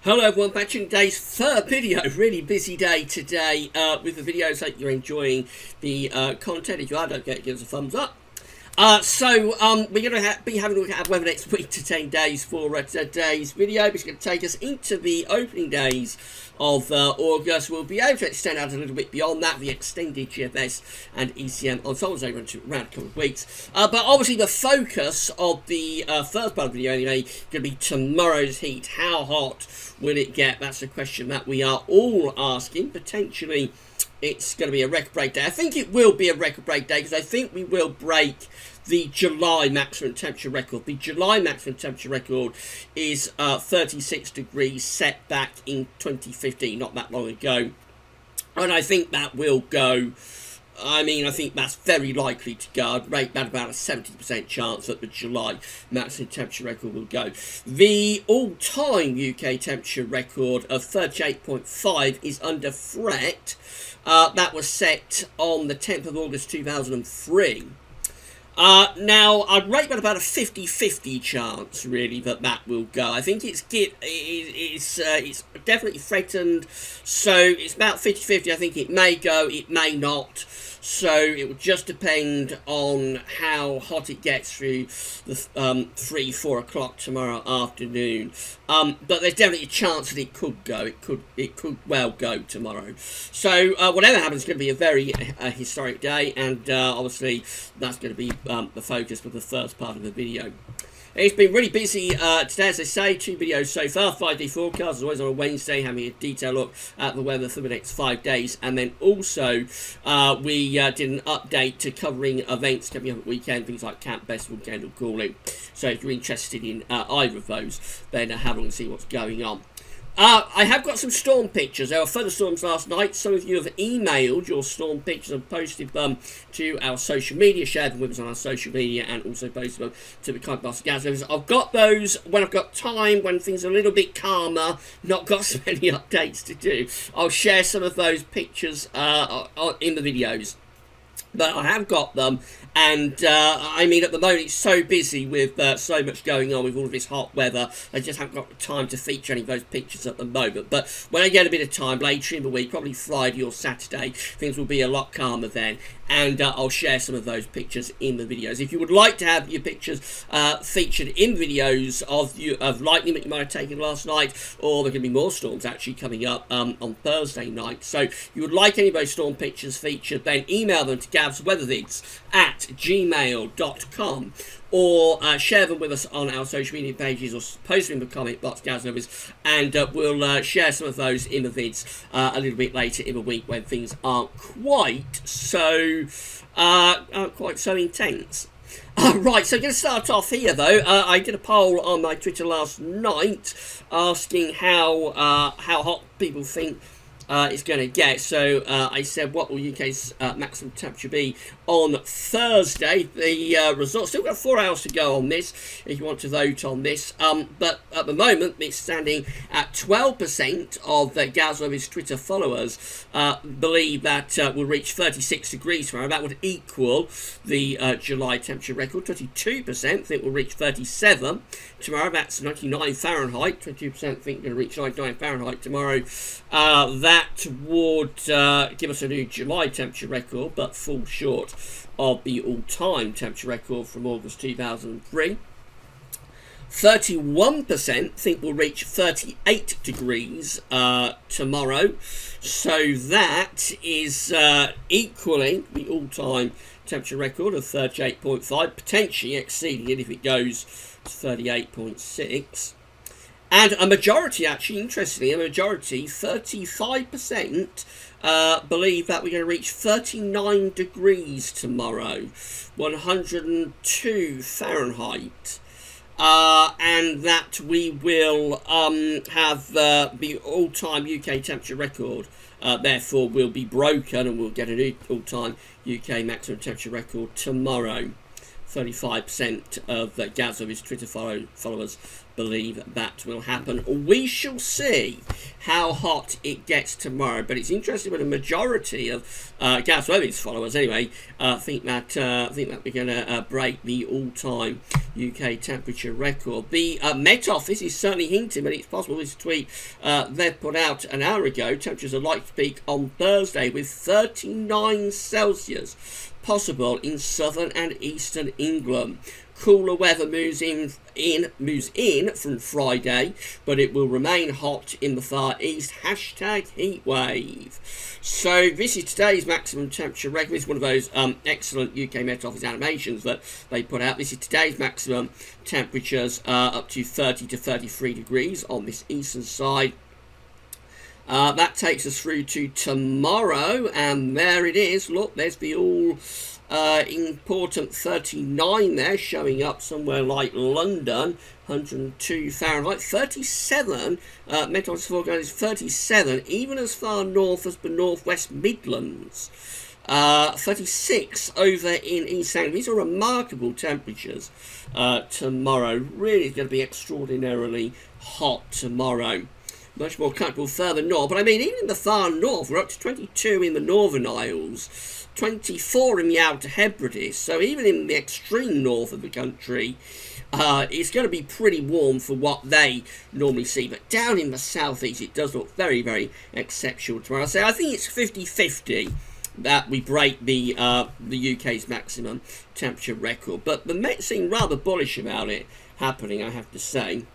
Hello everyone, back in today's third video. Really busy day today with the videos. Hope you're enjoying the content. If you are, don't forget to give us a thumbs up. We're going to be having a look at our weather next week to 10 days for today's video. It's going to take us into the opening days of August. We'll be able to extend out a little bit beyond that, the extended GFS and ECM ensembles over around a couple of weeks. But obviously the focus of the first part of the video anyway, going to be tomorrow's heat. How hot will it get? That's a question that we are all asking. Potentially it's going to be a record break day. I think it will be a record break day because I think we will break the July maximum temperature record. The July maximum temperature record is 36 degrees, set back in 2015, not that long ago. And I think that will go. I think that's very likely to go. I'd rate that about a 70% chance that the July maximum temperature record will go. The all-time UK temperature record of 38.5 is under threat. That was set on the 10th of August 2003. Now, I'd rate that about a 50-50 chance, really, that will go. I think it's definitely threatened, so it's about 50-50. I think it may go, it may not. So it will just depend on how hot it gets through the 3-4 o'clock tomorrow afternoon. But there's definitely a chance that it could go. It could well go tomorrow. So whatever happens, it's going to be a very historic day, and obviously that's going to be the focus for the first part of the video. It's been really busy today, as I say, 2 videos so far. 5-day forecast, as always on a Wednesday, having a detailed look at the weather for the next 5 days. And then also, we did an update to covering events coming up at the weekend, things like Camp Festival, Kendal Calling. So if you're interested in either of those, then have a look and see what's going on. I have got some storm pictures. There were further storms last night. Some of you have emailed your storm pictures and posted them to our social media, shared them with us on our social media, and also posted them to the Kite Gas Levels. I've got those when I've got time, when things are a little bit calmer, not got so many updates to do. I'll share some of those pictures in the videos. But I have got them, and at the moment it's so busy with so much going on with all of this hot weather, I just haven't got time to feature any of those pictures at the moment. But when I get a bit of time later in the week, probably Friday or Saturday, things will be a lot calmer then, and I'll share some of those pictures in the videos. If you would like to have your pictures featured in videos of lightning that you might have taken last night, or there can be more storms actually coming up on Thursday night. So if you would like any of those storm pictures featured, then email them to gavsweathervids@gmail.com, or share them with us on our social media pages, or post them in the comment box, Gavs Weathers, and we'll share some of those in the vids a little bit later in the week when things aren't quite so intense. Right, so I'm going to start off here though. I did a poll on my Twitter last night asking how hot people think it's going to get. So I said, what will UK's maximum temperature be on Thursday? The results, still got 4 hours to go on this if you want to vote on this, but at the moment it's standing at 12% of Gazlovi's Twitter followers believe that we'll reach 36 degrees tomorrow. That would equal the July temperature record. 22% think we'll reach 37 tomorrow. That's 99 Fahrenheit. 22% think we're going to reach 99 Fahrenheit tomorrow. That would give us a new July temperature record, but fall short of the all-time temperature record from August 2003. 31% think we'll reach 38 degrees tomorrow, so that is equaling the all-time temperature record of 38.5, potentially exceeding it if it goes to 38.6. And a majority, actually, interestingly, 35% believe that we're going to reach 39 degrees tomorrow, 102 Fahrenheit, and that we will have the all-time UK temperature record, therefore will be broken, and we'll get a new all-time UK maximum temperature record tomorrow. 35% of Gazlovi's Twitter followers believe that will happen. We shall see how hot it gets tomorrow, but it's interesting when a majority of Gareth Worthing's followers, anyway, think that we're going to break the all-time UK temperature record. The Met Office is certainly hinting, but it's possible this tweet they've put out an hour ago. Temperatures are likely to peak on Thursday with 39 Celsius possible in southern and eastern England. Cooler weather moves in from Friday, but it will remain hot in the Far East. #heatwave. So this is today's maximum temperature record. This is one of those excellent UK Met Office animations that they put out. This is today's maximum temperatures, up to 30 to 33 degrees on this eastern side. That takes us through to tomorrow, and there it is. Look, there's the all important 39 there, showing up somewhere like London, 102 Fahrenheit, 37, Met Office forecast is 37, even as far north as the Northwest Midlands. 36 over in East Anglia. These are remarkable temperatures tomorrow. Really going to be extraordinarily hot tomorrow. Much more comfortable further north, but I mean, even in the far north, we're up to 22 in the Northern Isles, 24 in the Outer Hebrides, so even in the extreme north of the country, it's going to be pretty warm for what they normally see, but down in the southeast, it does look very, very exceptional tomorrow. So I think it's 50-50 that we break the UK's maximum temperature record, but the Met seem rather bullish about it happening, I have to say.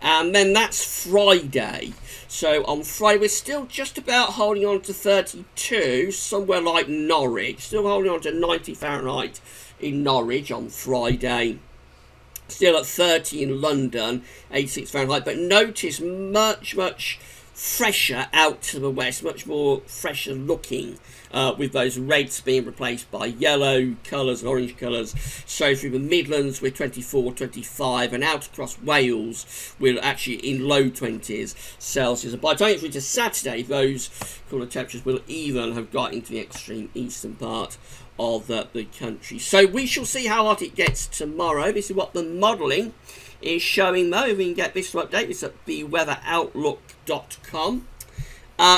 And then that's Friday. So on Friday, we're still just about holding on to 32, somewhere like Norwich. Still holding on to 90 Fahrenheit in Norwich on Friday. Still at 30 in London, 86 Fahrenheit. But notice much fresher out to the west, much more fresher looking, with those reds being replaced by yellow colours and orange colours. So through the Midlands we're 24, 25, and out across Wales we're actually in low 20s Celsius. And by the time it's reached Saturday, those cooler temperatures will even have got into the extreme eastern part of the country. So we shall see how hot it gets tomorrow. This is what the modelling is showing, though. We can get this to update this at theweatheroutlook.com.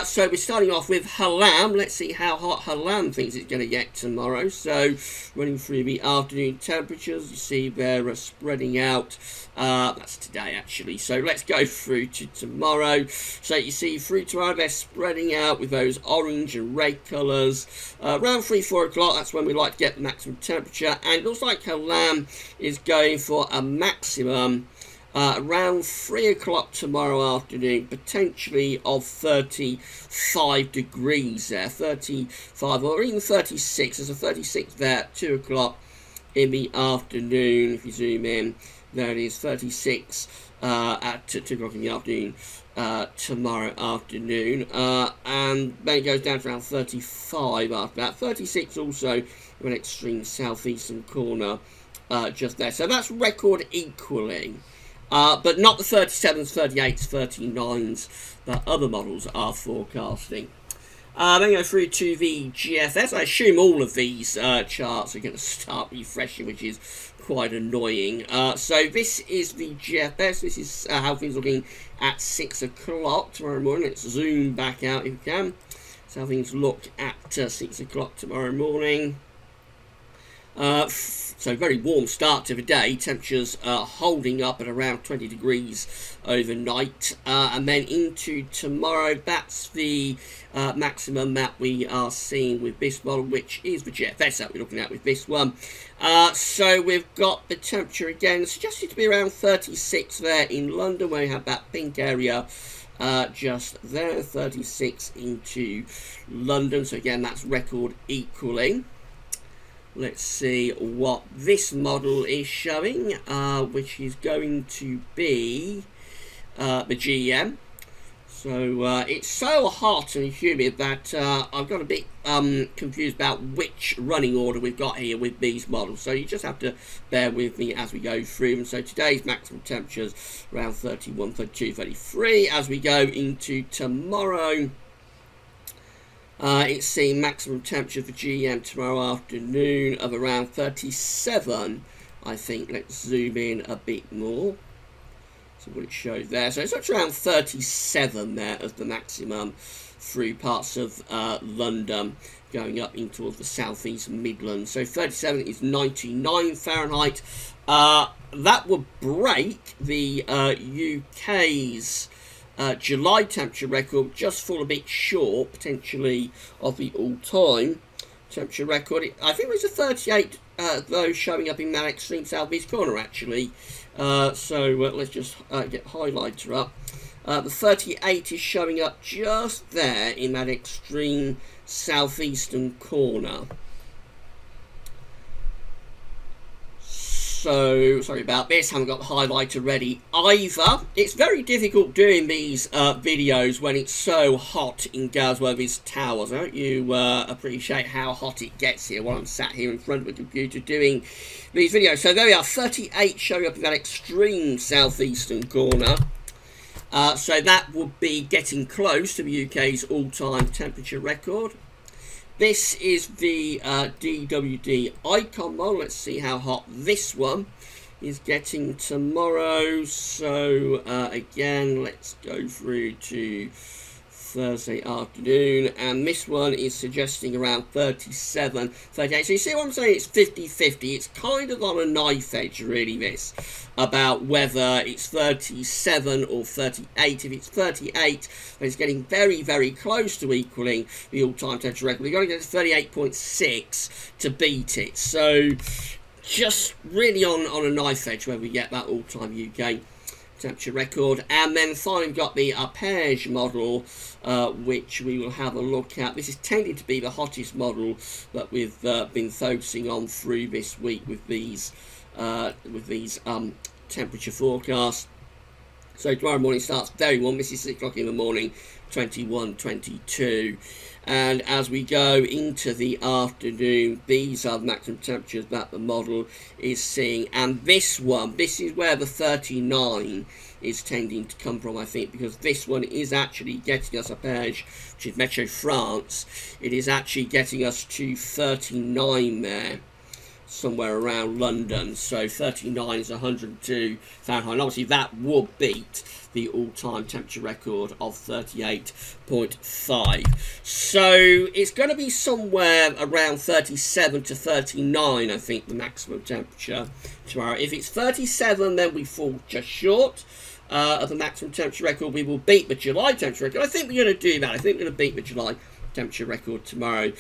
So we're starting off with Hallam. Let's see how hot Hallam thinks it's going to get tomorrow. So running through the afternoon temperatures, you see they're spreading out. That's today actually. So let's go through to tomorrow. So you see through tomorrow they're spreading out with those orange and red colours. Around 3-4 o'clock, that's when we like to get the maximum temperature. And it looks like Hallam is going for a maximum around 3 o'clock tomorrow afternoon, potentially of 35 degrees there, 35 or even 36. There's a 36 there at 2 o'clock in the afternoon. If you zoom in, there it is, 36 at 2 o'clock in the afternoon tomorrow afternoon, and then it goes down to around 35 after that. 36 also in an extreme southeastern corner just there. So that's record equally. But not the 37s, 38s, 39s that other models are forecasting. Then go through to the GFS. I assume all of these charts are going to start refreshing, which is quite annoying. So this is the GFS. This is how things are looking at 6 o'clock tomorrow morning. Let's zoom back out if we can. So how things look at 6 o'clock tomorrow morning. So very warm start to the day. Temperatures holding up at around 20 degrees overnight, and then into tomorrow. That's the maximum that we are seeing with this model, which is the GFS that we're looking at with this one. So we've got the temperature again suggested to be around 36 there in London, where we have that pink area just there, 36 into London. So again, that's record equaling. Let's see what this model is showing, which is going to be the GEM. So it's so hot and humid that I've got a bit confused about which running order we've got here with these models. So you just have to bear with me as we go through them. So today's maximum temperatures around 31, 32, 33. As we go into tomorrow, it's seeing maximum temperature for GM tomorrow afternoon of around 37, I think. Let's zoom in a bit more. So what it shows there. So it's up to around 37 there as the maximum through parts of London, going up in towards the southeast Midlands. So 37 is 99 Fahrenheit. That would break the UK's July temperature record, just fall a bit short potentially of the all-time temperature record. I think it was a 38 though, showing up in that extreme southeast corner actually. So let's just get highlighter up. The 38 is showing up just there in that extreme southeastern corner. So, sorry about this, haven't got the highlighter ready either. It's very difficult doing these videos when it's so hot in Gasworthy's Towers. I hope you appreciate how hot it gets here while I'm sat here in front of a computer doing these videos. So there we are, 38 showing up in that extreme southeastern corner. So that would be getting close to the UK's all-time temperature record. This is the DWD icon model. Let's see how hot this one is getting tomorrow. So again, let's go through to Thursday afternoon, and this one is suggesting around 37, 38. So you see what I'm saying? It's 50-50. It's kind of on a knife edge, really, this, about whether it's 37 or 38. If it's 38, then it's getting very, very close to equaling the all-time temperature record. We've got to get to 38.6 to beat it. So just really on a knife edge where we get that all-time UK temperature record. And then finally we've got the arpège model, which we will have a look at. This is tending to be the hottest model that we've been focusing on through this week with these temperature forecasts. So tomorrow morning starts very warm. This is 6 o'clock in the morning, 21, 22. And as we go into the afternoon, these are the maximum temperatures that the model is seeing. And this is where the 39 is tending to come from, I think, because this one is actually getting us arpège, which is Meteo France. It is actually getting us to 39 there, somewhere around London. So 39 is 102 Fahrenheit. And obviously that would beat the all-time temperature record of 38.5. So it's going to be somewhere around 37 to 39, I think, the maximum temperature tomorrow. If it's 37, then we fall just short of the maximum temperature record. We will beat the July temperature record. I think we're going to do that. I think we're going to beat the July temperature record tomorrow.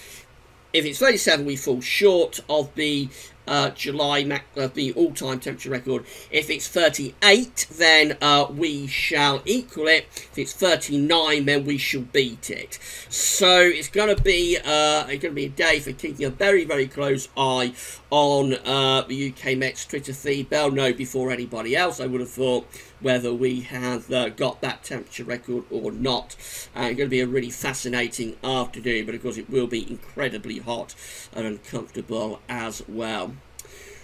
If it's 37, we fall short of the the all-time temperature record. If it's 38, then we shall equal it. If it's 39, then we shall beat it. So it's going to be a day for keeping a very, very close eye on the UK Met's Twitter feed. They'll know before anybody else, I would have thought, whether we have got that temperature record or not. It's going to be a really fascinating afternoon, but of course it will be incredibly hot and uncomfortable as well.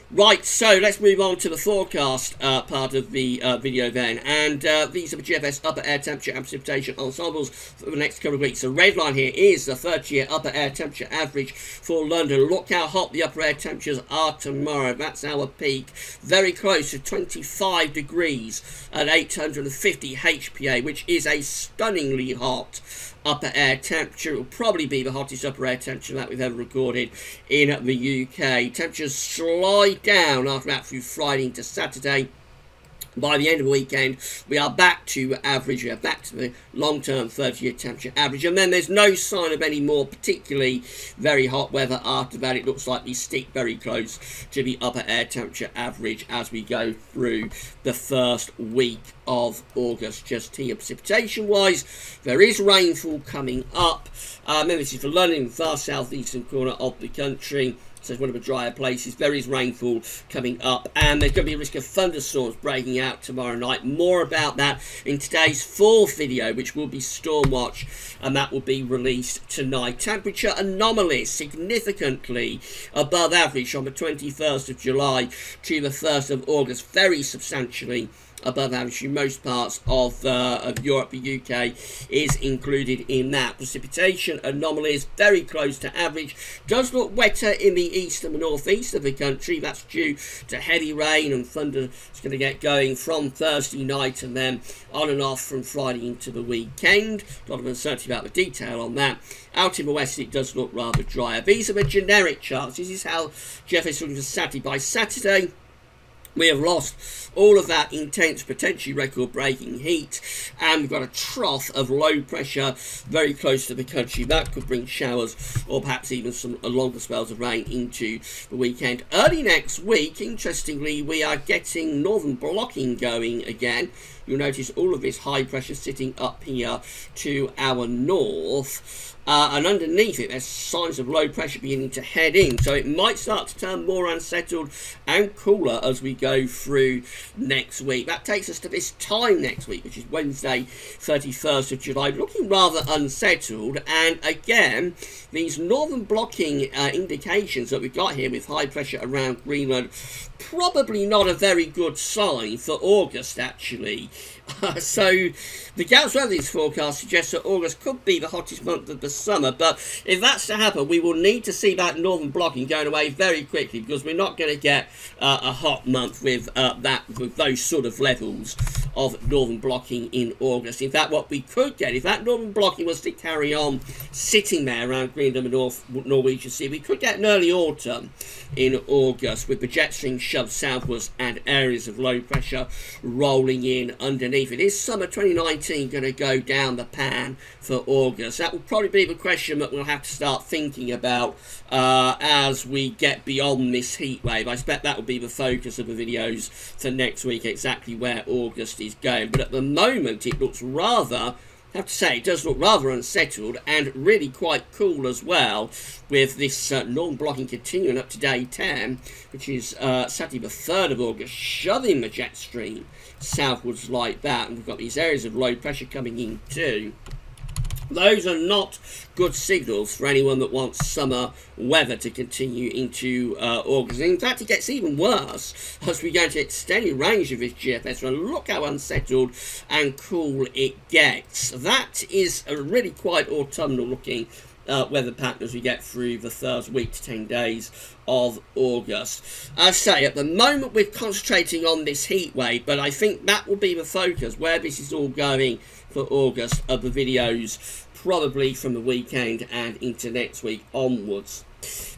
Right, so let's move on to the forecast part of the video then. And these are the GFS upper air temperature and precipitation ensembles for the next couple of weeks. The red line here is the 30-year upper air temperature average for London. Look how hot the upper air temperatures are tomorrow. That's our peak. Very close to 25 degrees at 850 HPA, which is a stunningly hot upper air temperature. It will probably be the hottest upper air temperature that we've ever recorded in the UK. Temperatures slide down after that through Friday into Saturday. By the end of the weekend, we are back to average. We are back to the long-term 30-year temperature average. And then there's no sign of any more particularly very hot weather after that. It looks like we stick very close to the upper air temperature average as we go through the first week of August. Just here, precipitation-wise, there is rainfall coming up. Remember, this is for London, the far southeastern corner of the country. So it's one of the drier places. There is rainfall coming up, and there's going to be a risk of thunderstorms breaking out tomorrow night. More about that in today's fourth video, which will be Stormwatch, and that will be released tonight. Temperature anomalies significantly above average on the 21st of July to the 1st of August, very substantially above average in most parts of Europe. The UK is included in that. Precipitation anomalies very close to average. Does look wetter in the east and the northeast of the country. That's due to heavy rain and thunder. It's going to get going from Thursday night and then on and off from Friday into the weekend. A lot of uncertainty about the detail on that. Out in the west, it does look rather drier. These are the generic charts. This is how Jeff is looking for Saturday. By Saturday, we have lost all of that intense, potentially record-breaking heat, and we've got a trough of low pressure very close to the country. That could bring showers or perhaps even some longer spells of rain into the weekend. Early next week, interestingly, we are getting northern blocking going again. You'll notice all of this high pressure sitting up here to our north. And underneath it, there's signs of low pressure beginning to head in. So it might start to turn more unsettled and cooler as we go through next week. That takes us to this time next week, which is Wednesday, 31st of July, looking rather unsettled. And again, these northern blocking indications that we've got here with high pressure around Greenland, probably not a very good sign for August, actually. So the Gauss Weather's forecast suggests that August could be the hottest month of the summer, but if that's to happen, we will need to see that northern blocking going away very quickly, because we're not going to get a hot month with those sort of levels of northern blocking in August. In fact, what we could get, if that northern blocking was to carry on sitting there around Greenland and Norwegian Sea, we could get an early autumn in August with the jet stream shoved southwards and areas of low pressure rolling in underneath. It is summer 2019 going to go down the pan for August? That will probably be the question that we'll have to start thinking about as we get beyond this heat wave. I expect that will be the focus of the videos for next week, exactly where August is going. But at the moment, it looks rather, I have to say, it does look rather unsettled and really quite cool as well, with this northern blocking continuing up to day 10, which is Saturday the 3rd of August, shoving the jet stream southwards like that, and we've got these areas of low pressure coming in too. Those are not good signals for anyone that wants summer weather to continue into August. In fact, it gets even worse as we go into extended range of this GFS, and look how unsettled and cool it gets. That is a really quite autumnal looking weather pattern as we get through the first week to 10 days of August. As I say, at the moment we're concentrating on this heat wave, but I think that will be the focus, where this is all going for August, of the videos probably from the weekend and into next week onwards.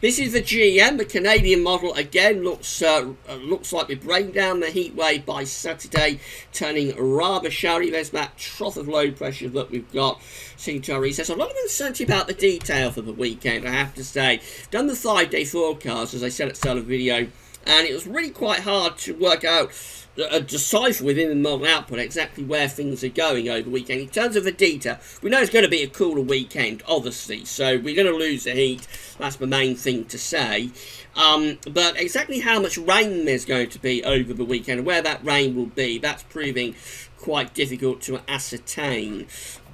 This is the GEM, the Canadian model. Again, looks like we're breaking down the heat wave by Saturday, turning rather showery. There's that trough of low pressure that we've got seen to our recess. A lot of uncertainty about the detail for the weekend, I have to say. Done the 5-day forecast, as I said at the start of the video, and it was really quite hard to work out, decipher within the model output exactly where things are going over the weekend. In terms of the detail, we know it's going to be a cooler weekend, obviously, so we're going to lose the heat. That's the main thing to say. But exactly how much rain there's going to be over the weekend and where that rain will be, that's proving quite difficult to ascertain.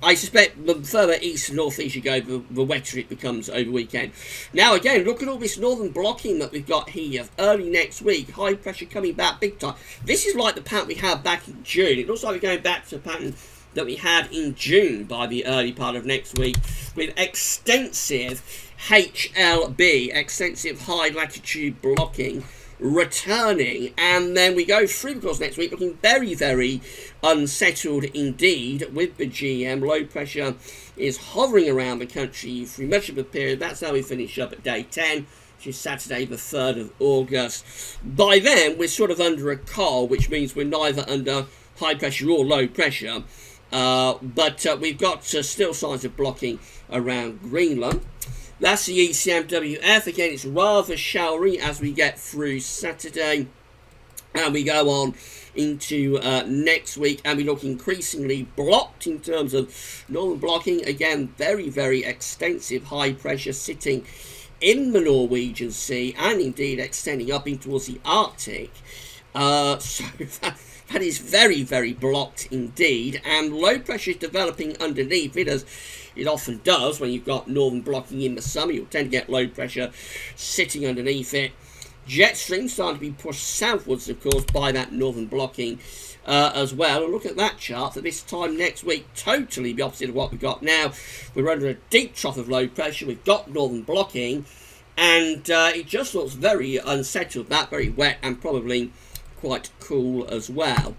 I suspect the further east and northeast you go, the wetter it becomes over the weekend. Now again, look at all this northern blocking that we've got here. Early next week, high pressure coming back big time. This is like the pattern we had back in June. It looks like we're going back to the pattern that we had in June by the early part of next week, with extensive HLB, extensive high latitude blocking, returning, and then we go through the course next week looking very, very unsettled indeed with the GM. Low pressure is hovering around the country through much of the period. That's how we finish up at day 10, which is Saturday the 3rd of August. By then we're sort of under a col, which means we're neither under high pressure or low pressure, but we've got still signs of blocking around Greenland. That's the ECMWF. Again, it's rather showery as we get through Saturday, and we go on into next week, and we look increasingly blocked in terms of northern blocking. Again, very, very extensive high pressure sitting in the Norwegian Sea, and indeed extending up in towards the Arctic. So that is very, very blocked indeed, and low pressure is developing underneath it, as it often does when you've got northern blocking in the summer. You'll tend to get low pressure sitting underneath it. Jet stream starting to be pushed southwards, of course, by that northern blocking as well. And look at that chart for this time next week, totally the opposite of what we've got now. We're under a deep trough of low pressure. We've got northern blocking, and it just looks very unsettled, that very wet and probably quite cool as well.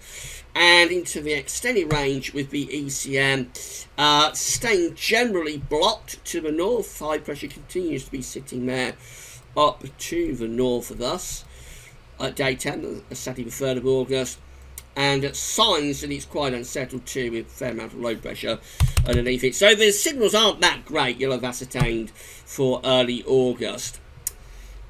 And into the extended range with the ECM staying generally blocked to the north. High pressure continues to be sitting there up to the north of us at day 10, Saturday the 3rd of August, and signs that it's quite unsettled too, with a fair amount of low pressure underneath it. So the signals aren't that great, you'll have ascertained, for early August.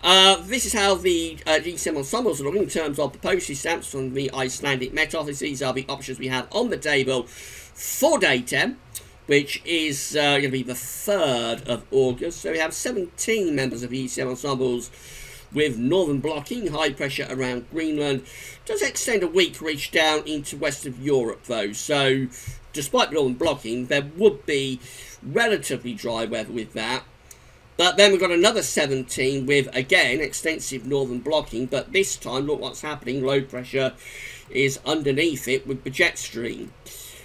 This is how the GSM ensembles are looking in terms of the postage stamps from the Icelandic Met Office. These are the options we have on the table for day 10, which is going to be the 3rd of August. So we have 17 members of the ECM ensembles with northern blocking, high pressure around Greenland. Does extend a weak reach down into west of Europe though. So despite northern blocking, there would be relatively dry weather with that. But then we've got another 17 with, again, extensive northern blocking. But this time, look what's happening. Low pressure is underneath it with the jet stream.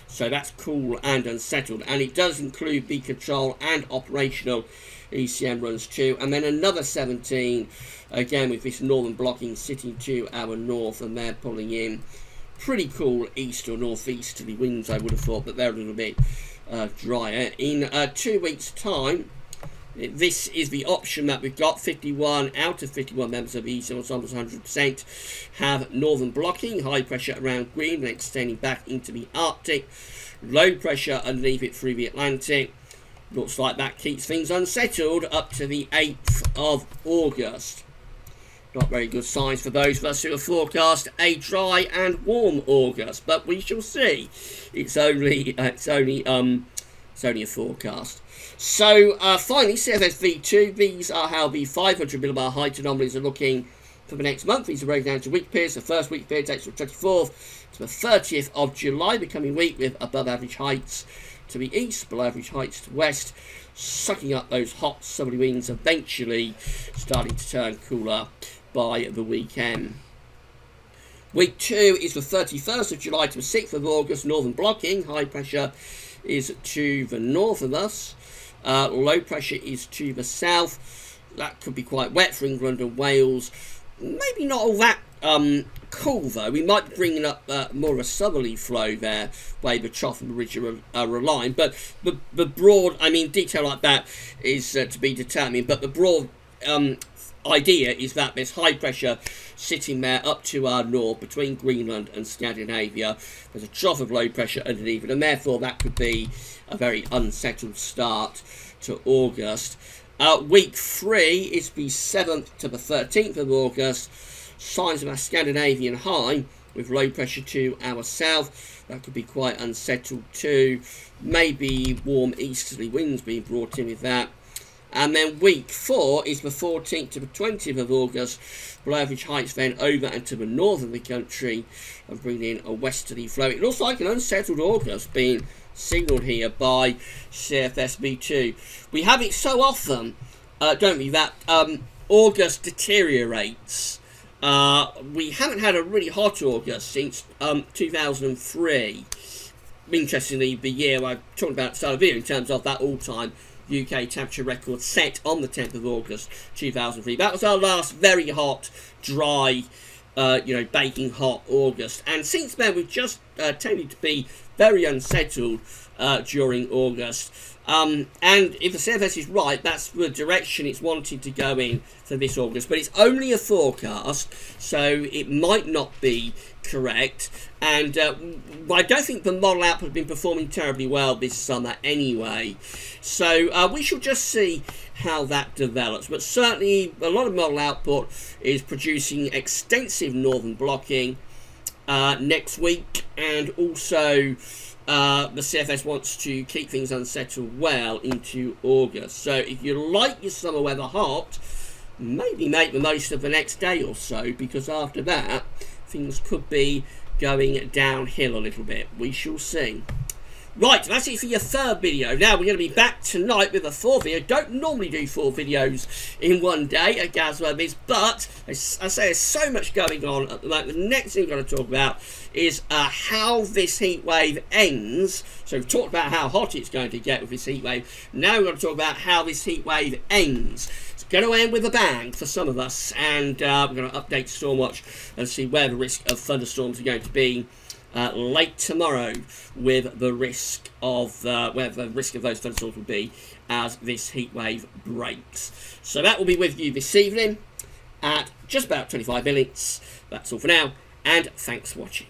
So that's cool and unsettled. And it does include the control and operational ECM runs too. And then another 17, again, with this northern blocking sitting to our north. And they're pulling in pretty cool east or northeasterly winds, I would have thought. But they're a little bit drier. In 2 weeks' time, this is the option that we've got. 51 out of 51 members of the ECM ensembles, 100%, have northern blocking, high pressure around Greenland, extending back into the Arctic, low pressure underneath it through the Atlantic. Looks like that keeps things unsettled up to the 8th of August. Not very good signs for those of us who have forecast a dry and warm August, but we shall see. It's only a forecast. So finally, CFS-V2, these are how the 500 millibar height anomalies are looking for the next month. These are broken down to week periods. The first week period takes from 24th to the 30th of July, becoming weak with above average heights to the east, below average heights to west, sucking up those hot southerly winds, eventually starting to turn cooler by the weekend. Week 2 is the 31st of July to the 6th of August, northern blocking, high pressure is to the north of us. Low pressure is to the south. That could be quite wet for England and Wales. Maybe not all that cool though. We might be bringing up more of a southerly flow there, where the trough and the ridge are aligned. But the broad, I mean, detail like that is to be determined. But the broad idea is that there's high pressure sitting there up to our north between Greenland and Scandinavia. There's a trough of low pressure underneath it, and therefore that could be a very unsettled start to August. Week 3 is the 7th to the 13th of August. Signs of our Scandinavian high with low pressure to our south. That could be quite unsettled too. Maybe warm easterly winds being brought in with that. And then week 4 is the 14th to the 20th of August. Below average heights then over and to the north of the country and bringing in a westerly flow. It looks like an unsettled August being signalled here by CFS-V2. We have it so often, don't we, that August deteriorates. We haven't had a really hot August since 2003. Interestingly, the year I talked about at the start of the video in terms of that all-time UK temperature record set on the 10th of August 2003. That was our last very hot, dry, baking hot August. And since then, we've just tended to be very unsettled during August. And if the CFS is right, that's the direction it's wanting to go in for this August. But it's only a forecast, so it might not be correct. And I don't think the model output has been performing terribly well this summer anyway. So we shall just see how that develops. But certainly a lot of model output is producing extensive northern blocking next week. And also the CFS wants to keep things unsettled well into August. So if you like your summer weather hot, maybe make the most of the next day or so, because after that things could be going downhill a little bit. We shall see. Right, that's it for your third video. Now we're going to be back tonight with a fourth video. Don't normally do 4 videos in one day at GazWebbies, but as I say, there's so much going on at the moment. The next thing we're going to talk about is how this heat wave ends. So we've talked about how hot it's going to get with this heat wave. Now we're going to talk about how this heat wave ends. It's going to end with a bang for some of us, and we're going to update Stormwatch and see where the risk of thunderstorms are going to be late tomorrow, with the risk of where the risk of those thunderstorms will be as this heat wave breaks. So that will be with you this evening at just about 25 minutes. That's all for now, and thanks for watching.